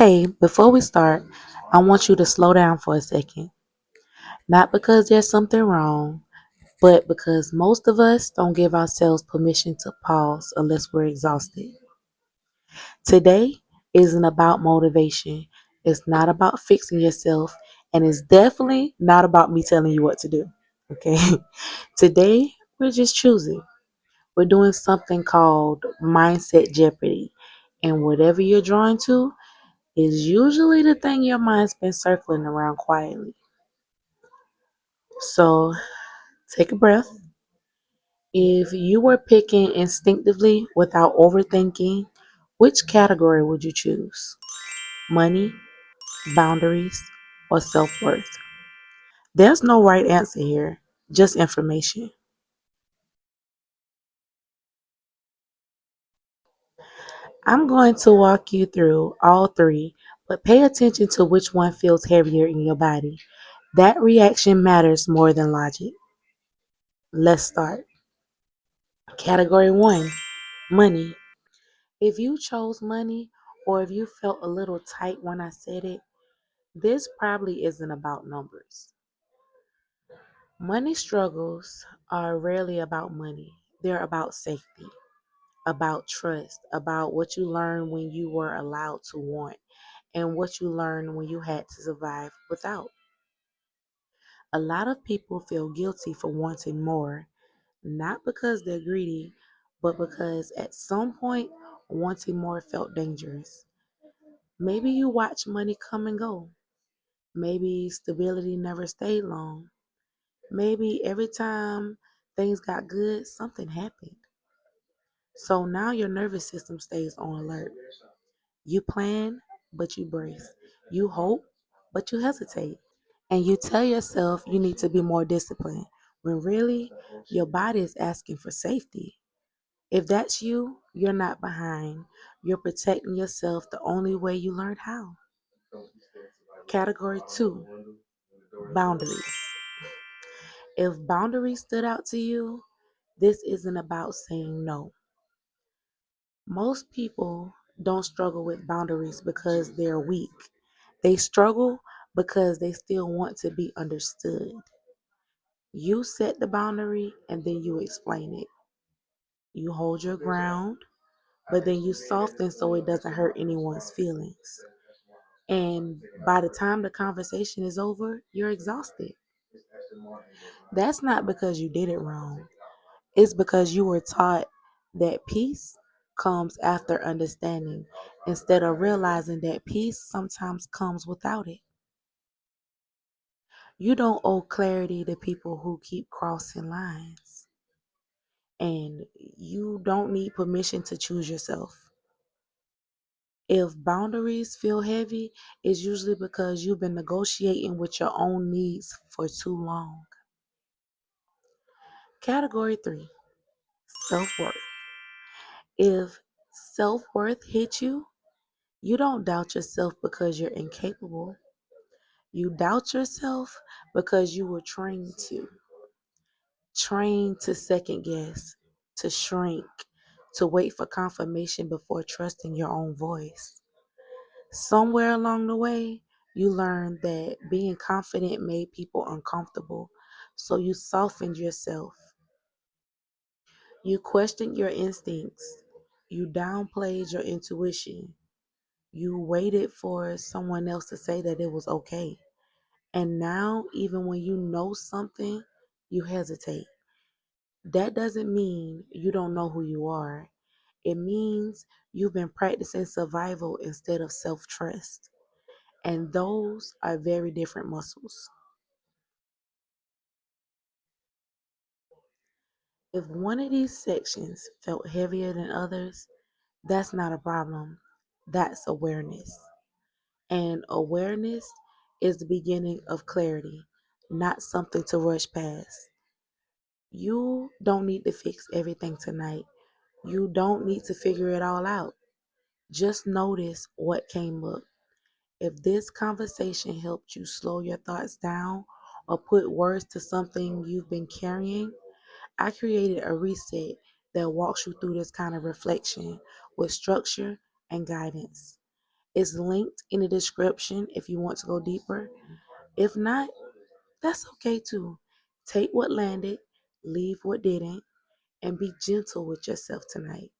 Hey, before we start, I want you to slow down for a second. Not because there's something wrong, but because most of us don't give ourselves permission to pause unless we're exhausted. Today isn't about motivation, it's not about fixing yourself, and it's definitely not about me telling you what to do. Okay? Today, we're just choosing. We're doing something called Mindset Jeopardy. And whatever you're drawn to, is usually the thing your mind's been circling around quietly. So take a breath. If you were picking instinctively without overthinking, which category would you choose? Money, boundaries, or self worth? There's no right answer here, just information. I'm going to walk you through all three, but pay attention to which one feels heavier in your body. That reaction matters more than logic. Let's start. Category one, money. If you chose money or if you felt a little tight when I said it, this probably isn't about numbers. Money struggles are rarely about money, they're about safety, about trust, about what you learned when you were allowed to want, and what you learned when you had to survive without. A lot of people feel guilty for wanting more, not because they're greedy, but because at some point, wanting more felt dangerous. Maybe you watch money come and go. Maybe stability never stayed long. Maybe every time things got good, something happened. So now your nervous system stays on alert. You plan, but you brace. You hope, but you hesitate. And you tell yourself you need to be more disciplined when really your body is asking for safety. If that's you, you're not behind. You're protecting yourself the only way you learned how. Category two, boundaries. If boundaries stood out to you, this isn't about saying no. Most people don't struggle with boundaries because they're weak. They struggle because they still want to be understood. You set the boundary and then you explain it. You hold your ground, but then you soften so it doesn't hurt anyone's feelings. And by the time the conversation is over, you're exhausted. That's not because you did it wrong. It's because you were taught that peace comes after understanding instead of realizing that peace sometimes comes without it. You don't owe clarity to people who keep crossing lines. And you don't need permission to choose yourself. If boundaries feel heavy, it's usually because you've been negotiating with your own needs for too long. Category three, self worth. If self worth hits you, you don't doubt yourself because you're incapable. You doubt yourself because you were trained to second guess, to shrink, to wait for confirmation before trusting your own voice. Somewhere along the way, you learned that being confident made people uncomfortable, so you softened yourself. You questioned your instincts. You downplayed your intuition. You waited for someone else to say that it was okay. And now, even when you know something, you hesitate. That doesn't mean you don't know who you are. It means you've been practicing survival instead of self trust. And those are very different muscles. If one of these sections felt heavier than others, that's not a problem. That's awareness. And awareness is the beginning of clarity, not something to rush past. You don't need to fix everything tonight. You don't need to figure it all out. Just notice what came up. If this conversation helped you slow your thoughts down or put words to something you've been carrying, I created a reset that walks you through this kind of reflection with structure and guidance. It's linked in the description if you want to go deeper. If not, that's okay too. Take what landed, leave what didn't, and be gentle with yourself tonight.